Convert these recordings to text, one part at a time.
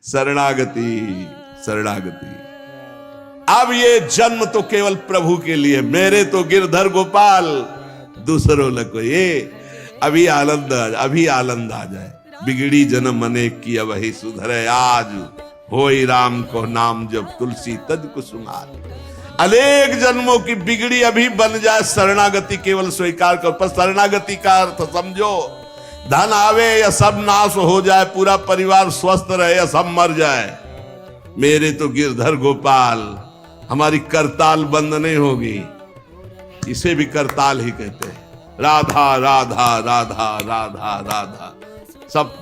शरणागति शरणागति। अब ये जन्म तो केवल प्रभु के लिए, मेरे तो गिरधर गोपाल, दूसरों न कोई। ये अभी आनंद आ जाए। बिगड़ी जन्म अनेक की अब ही सुधरे आज, होई राम को नाम जब तुलसी तज कुसुमार। अनेक जन्मों की बिगड़ी अभी बन जाए, शरणागति केवल स्वीकार कर। पर शरणागति का अर्थ समझो, धन आवे या सब नाश हो जाए, पूरा परिवार स्वस्थ रहे या सब मर जाए, मेरे तो गिरधर गोपाल, हमारी करताल बंद नहीं होगी। इसे भी करताल ही कहते हैं। राधा राधा राधा राधा राधा, सब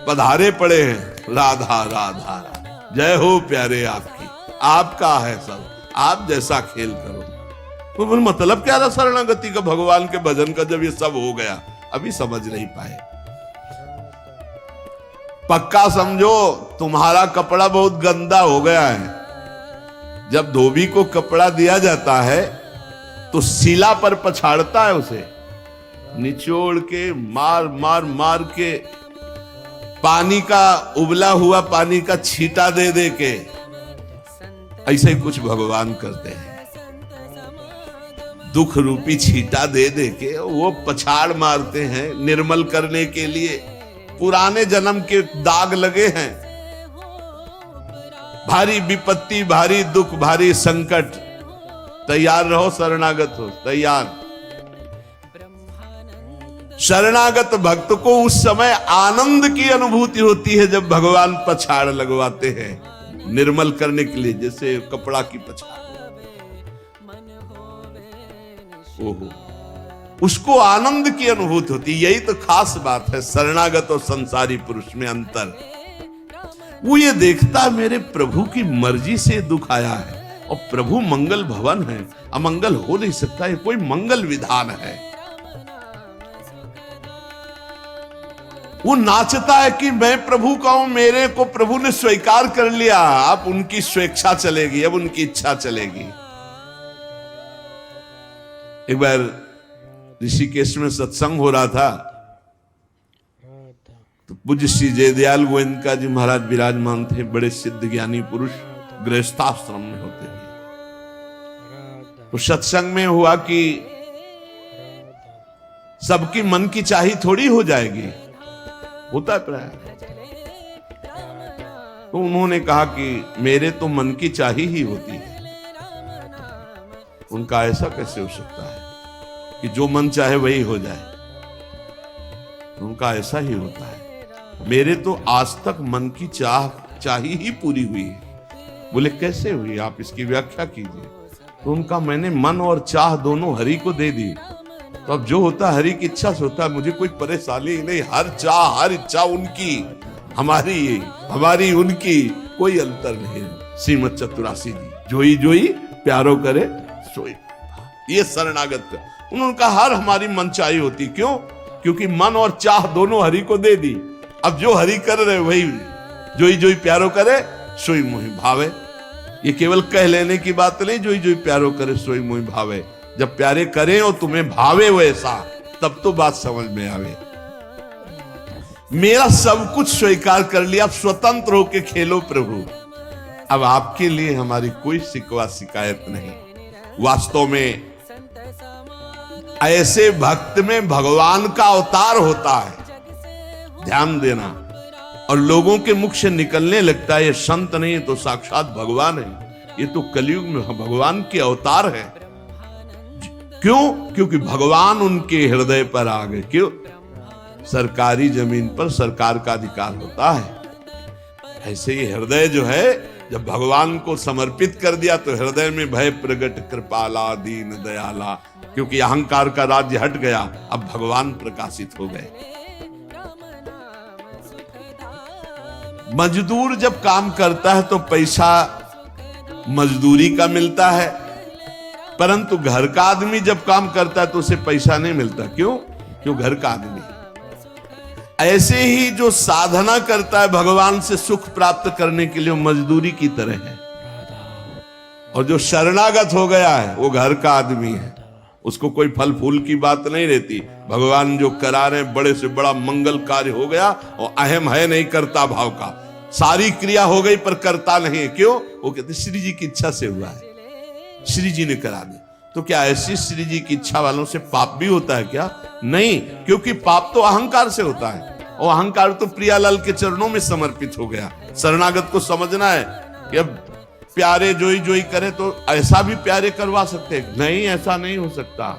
पधारे पड़े हैं। राधा राधा जय हो प्यारे आपकी, आपका है सब, आप जैसा खेल करो। तो बोल मतलब क्या था शरणागति का, भगवान के भजन का, जब ये सब हो गया अभी समझ नहीं पाए। पक्का समझो, तुम्हारा कपड़ा बहुत गंदा हो गया है। जब धोबी को कपड़ा दिया जाता है तो शिला पर पछाड़ता है, उसे निचोड़ के मार मार मार के, पानी का उबला हुआ पानी का छींटा दे दे के, ऐसे ही कुछ भगवान करते हैं। दुख रूपी छींटा दे दे के वो पछाड़ मारते हैं निर्मल करने के लिए। पुराने जन्म के दाग लगे हैं, भारी विपत्ति, भारी दुख, भारी संकट, तैयार रहो, शरणागत हो, तैयार। शरणागत भक्त को उस समय आनंद की अनुभूति होती है जब भगवान पछाड़ लगवाते हैं निर्मल करने के लिए, जैसे कपड़ा की पछाड़। ओहो, उसको आनंद की अनुभूति होती। यही तो खास बात है शरणागत और संसारी पुरुष में अंतर। वो ये देखता मेरे प्रभु की मर्जी से दुख आया है, और प्रभु मंगल भवन है, अमंगल हो नहीं सकता, ये कोई मंगल विधान है। वो नाचता है कि मैं प्रभु का हूं, मेरे को प्रभु ने स्वीकार कर लिया, अब उनकी स्वेच्छा चलेगी, अब उनकी इच्छा चलेगी। एक बार ऋषिकेश में सत्संग हो रहा था, तो पूज्य श्री जयदयाल गोविंदका जी महाराज विराजमान थे, बड़े सिद्ध ज्ञानी पुरुष, गृहस्थाश्रम में होते हैं। तो सत्संग में हुआ कि सबकी मन की चाही थोड़ी हो जाएगी, होता है प्राय। तो उन्होंने कहा कि मेरे तो मन की चाही ही होती है। उनका ऐसा कैसे हो सकता है कि जो मन चाहे वही हो जाए? उनका ऐसा ही होता है। मेरे तो आज तक मन की चाही ही पूरी हुई है। बोले कैसे हुई, आप इसकी व्याख्या कीजिए। तो उनका मैंने मन और चाह दोनों हरि को दे दी, तो अब जो होता है हरि की इच्छा से होता है, मुझे कोई परेशानी नहीं। हर चाह हर इच्छा उनकी, हमारी उनकी कोई अंतर नहीं। श्रीमद चतुरासी जी, जोई जोई प्यारो करे सोई। ये शरणागत का उन्होंने कहा हर हमारी मनचाही होती। क्यों? क्योंकि मन और चाह दोनों हरि को दे दी। अब जो हरि कर रहे वही जोई जोई प्यारो करे सोई मोहि भावे। ये केवल कह लेने की बात नहीं, जोई जोई प्यारो करे सोई मोहि भावे। जब प्यारे करें और तुम्हें भावे वैसा, तब तो बात समझ में आवे। मेरा सब कुछ स्वीकार कर लिया, अब स्वतंत्र होके खेलो प्रभु। अब आपके लिए हमारी कोई शिकवा शिकायत नहीं। वास्तव में ऐसे भक्त में भगवान का अवतार होता है, ध्यान देना। और लोगों के मुख से निकलने लगता है ये संत नहीं तो साक्षात भगवान है, ये तो कलयुग में भगवान के अवतार है। क्यों? क्योंकि भगवान उनके हृदय पर आ गए। क्यों? सरकारी जमीन पर सरकार का अधिकार होता है। ऐसे ही हृदय जो है, जब भगवान को समर्पित कर दिया तो हृदय में भय प्रगट कृपाला दीन दयाला, क्योंकि अहंकार का राज्य हट गया, अब भगवान प्रकाशित हो गए। मजदूर जब काम करता है तो पैसा मजदूरी का मिलता है, परंतु घर का आदमी जब काम करता है तो उसे पैसा नहीं मिलता। क्यों? क्यों? घर का आदमी। ऐसे ही जो साधना करता है भगवान से सुख प्राप्त करने के लिए, मजदूरी की तरह है। और जो शरणागत हो गया है वो घर का आदमी है, उसको कोई फल फूल की बात नहीं रहती। भगवान जो करा रहे बड़े से बड़ा मंगल कार्य हो गया, और अहम है नहीं करता भाव का, सारी क्रिया हो गई पर करता नहीं। क्यों? वो कहते श्री जी की इच्छा से हुआ है, श्री जी ने करा दी। तो क्या ऐसी श्री जी की इच्छा वालों से पाप भी होता है क्या? नहीं, क्योंकि पाप तो अहंकार से होता है, और अहंकार तो प्रियालाल के चरणों में समर्पित हो गया। शरणागत को समझना है कि अब प्यारे जोई जोई करे तो ऐसा भी प्यारे करवा सकते? नहीं, ऐसा नहीं हो सकता।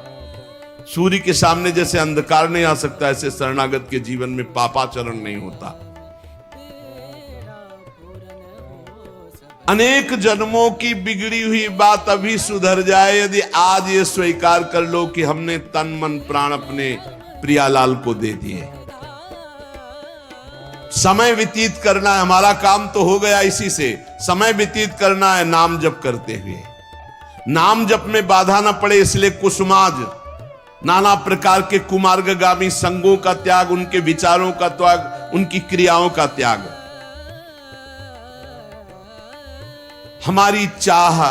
सूर्य के सामने जैसे अंधकार नहीं आ सकता, ऐसे शरणागत के जीवन में पापाचरण नहीं होता। अनेक जन्मों की बिगड़ी हुई बात अभी सुधर जाए यदि आज ये स्वीकार कर लो कि हमने तन मन प्राण अपने प्रियालाल को दे दिए। समय व्यतीत करना है, हमारा काम तो हो गया इसी से। समय व्यतीत करना है नाम जप करते हुए। नाम जप में बाधा न पड़े इसलिए कुसुमाज, नाना प्रकार के कुमार्गगामी संगों का त्याग, उनके विचारों का त्याग, उनकी क्रियाओं का त्याग। हमारी चाह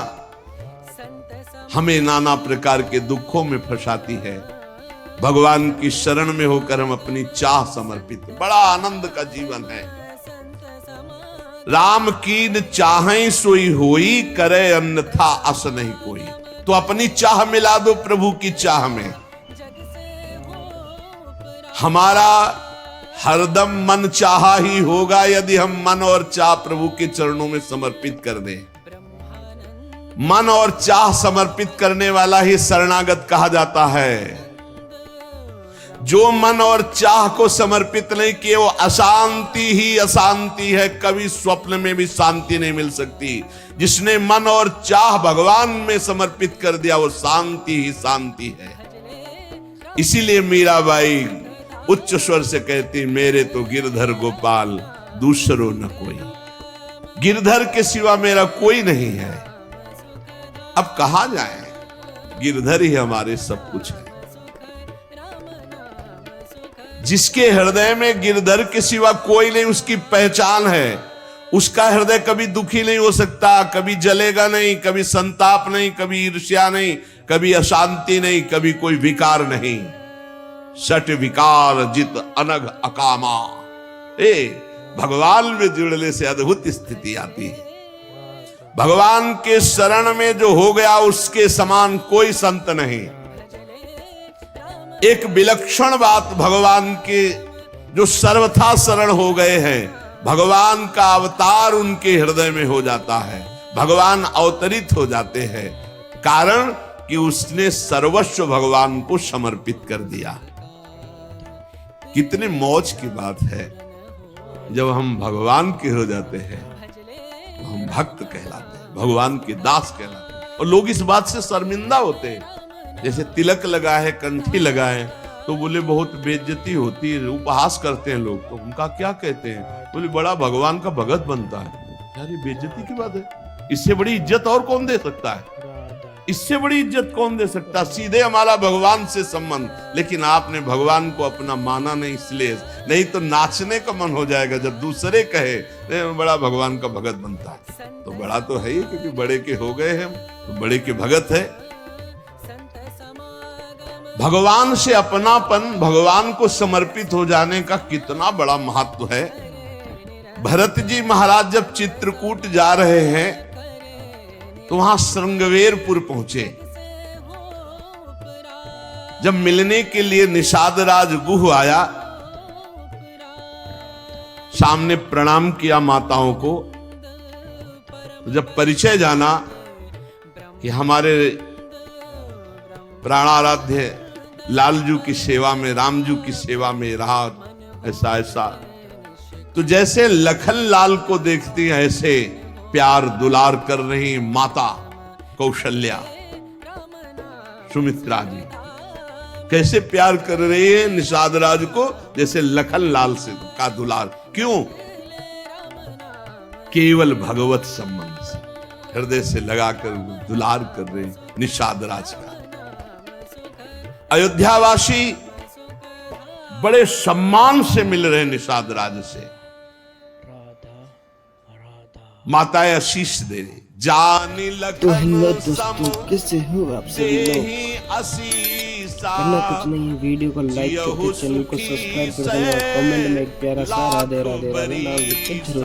हमें नाना प्रकार के दुखों में फंसाती है। भगवान की शरण में होकर हम अपनी चाह समर्पित, बड़ा आनंद का जीवन है। राम कीन चाहें सोई होई, करे अन्यथा अस नहीं कोई। तो अपनी चाह मिला दो प्रभु की चाह में। हमारा हरदम मन चाहा ही होगा यदि हम मन और चाह प्रभु के चरणों में समर्पित कर दें। मन और चाह समर्पित करने वाला ही शरणागत कहा जाता है। जो मन और चाह को समर्पित नहीं किए वो अशांति ही अशांति है, कभी स्वप्न में भी शांति नहीं मिल सकती। जिसने मन और चाह भगवान में समर्पित कर दिया वो शांति ही शांति है। इसीलिए मीराबाई उच्च स्वर से कहती, मेरे तो गिरधर गोपाल दूसरो न कोई। गिरधर के सिवा मेरा कोई नहीं है। अब कहां जाएं? गिरधर ही हमारे सब कुछ है। जिसके हृदय में गिरधर के सिवा कोई नहीं, उसकी पहचान है। उसका हृदय कभी दुखी नहीं हो सकता, कभी जलेगा नहीं, कभी संताप नहीं, कभी ईर्ष्या नहीं, कभी अशांति नहीं, कभी कोई विकार नहीं। सट विकार जित अनग अकामा। भगवान में जुड़ने से अद्भुत स्थिति आती है। भगवान के शरण में जो हो गया उसके समान कोई संत नहीं। एक विलक्षण बात, भगवान के जो सर्वथा शरण हो गए हैं, भगवान का अवतार उनके हृदय में हो जाता है। भगवान अवतरित हो जाते हैं, कारण कि उसने सर्वस्व भगवान को समर्पित कर दिया। कितने मौज की बात है जब हम भगवान के हो जाते हैं, हम भक्त कहलाते हैं, भगवान के दास कहलाते हैं। और लोग इस बात से शर्मिंदा होते हैं। जैसे तिलक लगाए, कंठी लगाए तो बोले बहुत बेइज्जती होती है, उपहास करते हैं लोग। तो उनका क्या कहते हैं? बोले बड़ा भगवान का भगत बनता है। यार ये बेइज्जती की बात है। इससे बड़ी इज्जत और कौन दे सकता है? इससे बड़ी इज्जत कौन दे सकता? सीधे हमारा भगवान से संबंध। लेकिन आपने भगवान को अपना माना नहीं, इसलिए नहीं तो नाचने का मन हो जाएगा जब दूसरे कहे बड़ा भगवान का भगत बनता है। तो बड़ा तो है ही, क्योंकि बड़े के हो गए हैं तो बड़े के भगत है। भगवान से अपनापन, भगवान को समर्पित हो जाने का कितना बड़ा महत्व है। भरत जी महाराज जब चित्रकूट जा रहे हैं तो वहां श्रृंगवेरपुर पहुंचे। जब मिलने के लिए निषादराज गुह आया, सामने प्रणाम किया माताओं को। तो जब परिचय जाना कि हमारे प्राणाराध्य लालजू की सेवा में, रामजू की सेवा में रहा, ऐसा ऐसा, तो जैसे लखन लाल को देखती है ऐसे प्यार दुलार कर रही माता कौशल्या, सुमित्रा जी कैसे प्यार कर रही है निषाद राज को, जैसे लखन लाल से का दुलार। क्यों? केवल भगवत संबंध से हृदय से लगाकर दुलार कर रहे निषाद राज का। अयोध्यावासी बड़े सम्मान से मिल रहे निषाद राज से। माताएं आशीष दे रही, जानी तो हेलो दोस्तों, कैसे हो आप सभी लोग? करना कुछ नहीं है, वीडियो को लाइक करके चैनल को सब्सक्राइब कर देना और कमेंट में एक प्यारा सा राधे राधे राधे नाम लिखकर जरूर